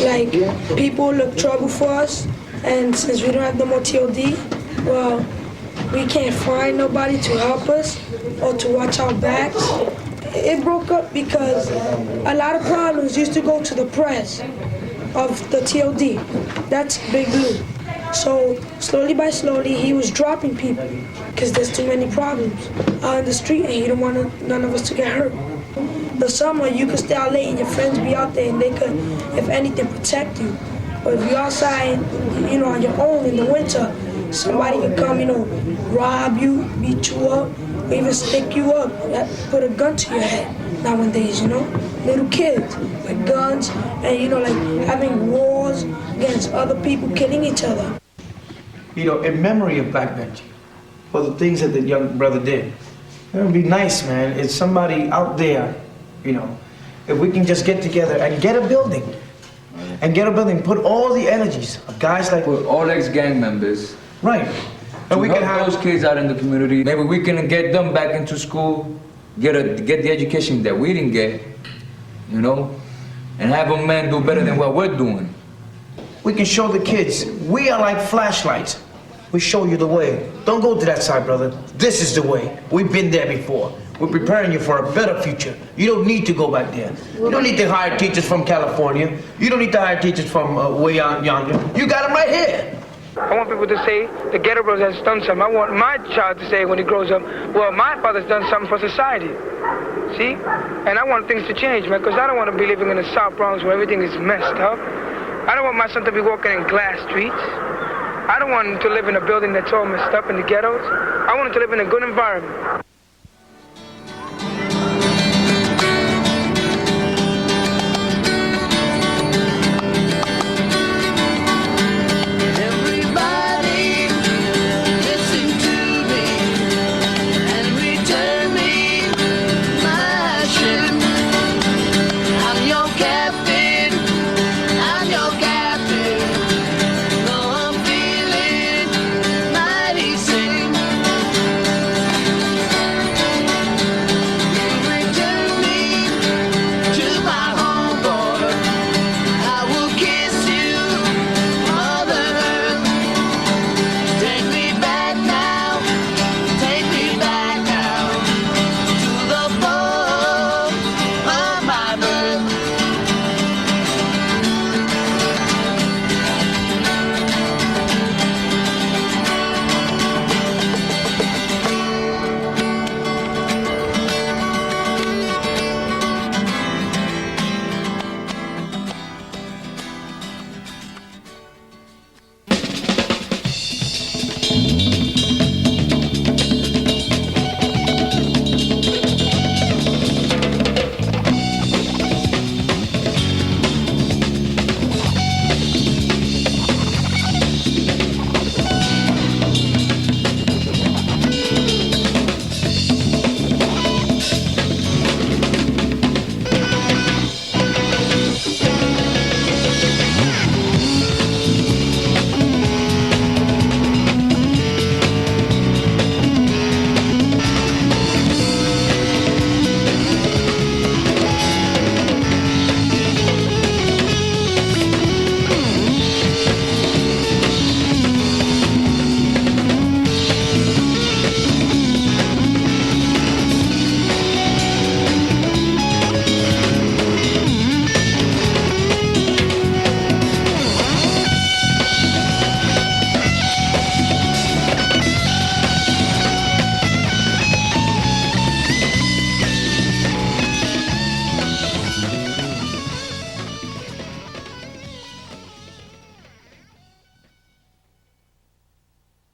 Like, people look trouble for us. And since we don't have no more TOD, well, we can't find nobody to help us or to watch our backs. It broke up because a lot of problems used to go to the press of the TOD. That's Big Blue. So slowly by slowly, he was dropping people because there's too many problems out in the street and he don't want none of us to get hurt. The summer, you could stay out late and your friends be out there and they could, if anything, protect you. But if you're outside, you know, on your own in the winter, somebody could come, you know, rob you, beat you up, or even stick you up, put a gun to your head nowadays, you know? Little kids with guns and, you know, like having wars against other people, killing each other. You know, in memory of Black Benji, for the things that the young brother did, it would be nice, man, if somebody out there, you know, if we can just get together and get a building, put all the energies of guys like... Put all ex-gang members. Right. And we can have those kids out in the community. Maybe we can get them back into school, get the education that we didn't get, you know, and have a man do better than what we're doing. We can show the kids, we are like flashlights. We show you the way. Don't go to that side, brother. This is the way. We've been there before. We're preparing you for a better future. You don't need to go back there. You don't need to hire teachers from California. You don't need to hire teachers from way out yonder. You got them right here. I want people to say the Ghetto Bros has done something. I want my child to say when he grows up, well, my father's done something for society. See? And I want things to change, man, because I don't want to be living in the South Bronx where everything is messed up. I don't want my son to be walking in glass streets. I don't want him to live in a building that's all messed up in the ghettos. I want him to live in a good environment.